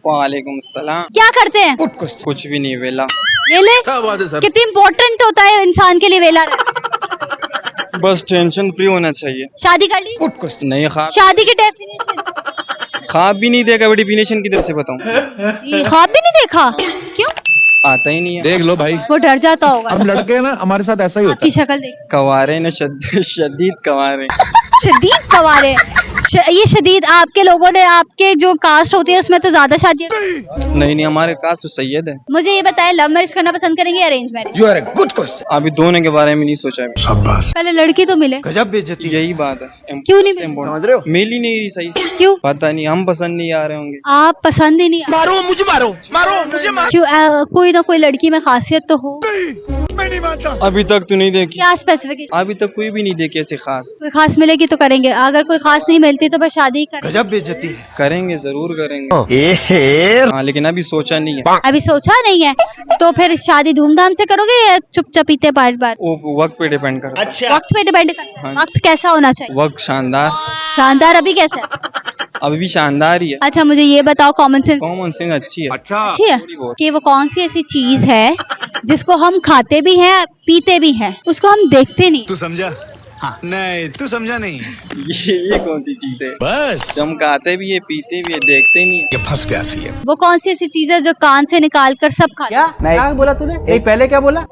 वालेकुम सलाम। क्या करते हैं? कुछ भी नहीं, वेला। वेले? क्या बात है सर? कितनी इम्पोर्टेंट होता है इंसान के लिए वेला? बस टेंशन फ्री होना चाहिए। शादी कर ली? नहीं, ख्वाब शादी की डेफिनेशन? ख्वाब भी नहीं देखा, बड़ी डिफिनेशन किधर से बताऊं? ख्वाब भी नहीं देखा? क्यों? आता ही नहीं है। देख लो भाई, वो डर जाता होगा। हम लड़के हैं ना, हमारे साथ ऐसा ही होता आपकी शक्ल देख, कवारे न शदीद कवारे। शदीद कवारे। ये शदीद आपके लोगों ने, आपके जो कास्ट होती है उसमें तो ज्यादा शादी। नहीं, हमारे कास्ट तो सैयद है। मुझे ये बताएं, लव मैरिज करना पसंद करेंगे या arrange marriage? You are a good question. अभी दोनों के बारे में नहीं सोचा अभी। शाबाश। पहले लड़की तो मिले। गजब बेइज्जती है। यही बात है। क्यों नहीं मिली? समझ रहे हो? मिल ही नहीं रही सही से। क्यों? पता नहीं, हम पसंद नहीं आ रहे होंगे। आप पसंद ही नहीं आते। मारो मुझे, मारो मुझे, मारो। क्यों? कोई ना कोई लड़की में खासियत तो हो। मैं नहीं मानता। अभी तक तो नहीं देखी। क्या स्पेसिफिकेशन? अभी तक कोई भी नहीं देखी ऐसी खास। कोई खास मिलेगी तो करेंगे, अगर कोई खास नहीं मिलती तो बस शादी ही करेंगे। गजब बेइज्जती है। करेंगे, जरूर करेंगे। हाँ, लेकिन अभी सोचा नहीं है। अभी सोचा नहीं है तो फिर शादी धूमधाम से करोगे या चुपचापीते बार? वो वक्त पे डिपेंड करता है। वक्त पे डिपेंड करता है। हाँ। वक्त कैसा होना चाहिए? वक्त शानदार। शानदार अभी कैसा है? अभी भी शानदार ही है। अच्छा मुझे ये बताओ, कॉमन सेंस कॉमन सेंस अच्छी है। अच्छा। अच्छी है थोड़ी बहुत। कि वो कौन सी ऐसी चीज है जिसको हम खाते भी हैं पीते भी हैं, उसको हम देखते नहीं? तू समझा? हाँ। नहीं, तू समझा नहीं। ये कौन सी चीज है? बस जो हम खाते भी है, पीते भी है, देखते नहीं है। ये फंस गया सी है। वो कौन सी ऐसी चीज है जो कान से निकाल कर सब खाते हैं? क्या बोला तूने? नहीं, पहले क्या बोला?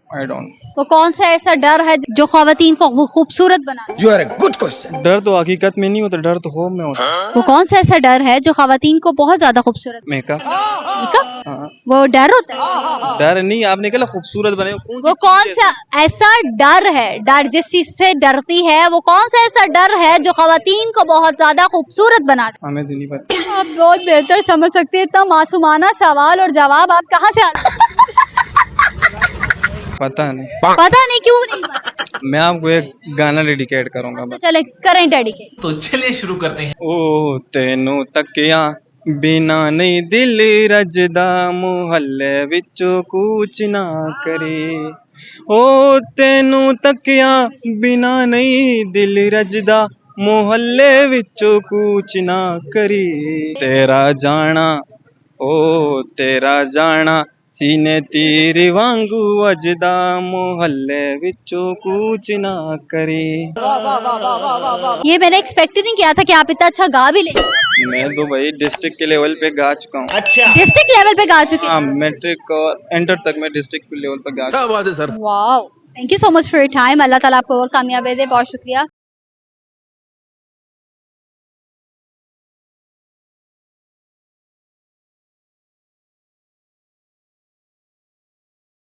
I don't. वो कौन सा ऐसा डर है जो खवातीन को वो खूबसूरत बनाता है? You are a good question. डर तो हकीकत में नहीं होता, डर तो होम में होता है। वो कौन सा ऐसा डर है जो खवातीन को बहुत ज्यादा खूबसूरत मेकअप। मेकअप? हाँ। वो डर होता है? डर नहीं, आपने कहा खूबसूरत बने। वो कौन सा ऐसा डर है, डर जिस चीज से डरती है, वो कौन सा ऐसा डर है जो खवातीन को बहुत ज्यादा खूबसूरत बनाता हमें तो नहीं पता। है? आप बहुत बेहतर समझ सकते हैं, इतना मासूमाना सवाल और जवाब आप कहाँ से आते हैं? पता नहीं। पता नहीं, क्यों नहीं पता? मैं आपको एक गाना डेडिकेट करूंगा तो बस। चले करें डेडिकेट। तो चलिए शुरू करते हैं। ओ तेनू तकिया बिना नहीं दिल रजदा, मुहल्ले विचों कूच ना करे। ओ तेनू तकिया बिना नहीं दिल रजदा, मुहल्ले विचों कूच ना करे। तेरा जाना, ओ तेरा जाना सीने तीर वांगू वजदा, मुहल्ले विचों कूच ना करे। ये मैंने एक्सपेक्ट ही नहीं किया था कि आप इतना अच्छा गा भी ले। मैं तो भाई डिस्ट्रिक्ट के लेवल पे गा चुका हूँ। अच्छा, डिस्ट्रिक्ट लेवल पे गा चुके हाँ, हैं? मैट्रिक और इंटर तक मैं डिस्ट्रिक्ट लेवल पे गा चुका क्या बात है sir? Wow, thank you so much for your time. Allah ताला आपको और कामयाबी दे। बहुत शुक्रिया।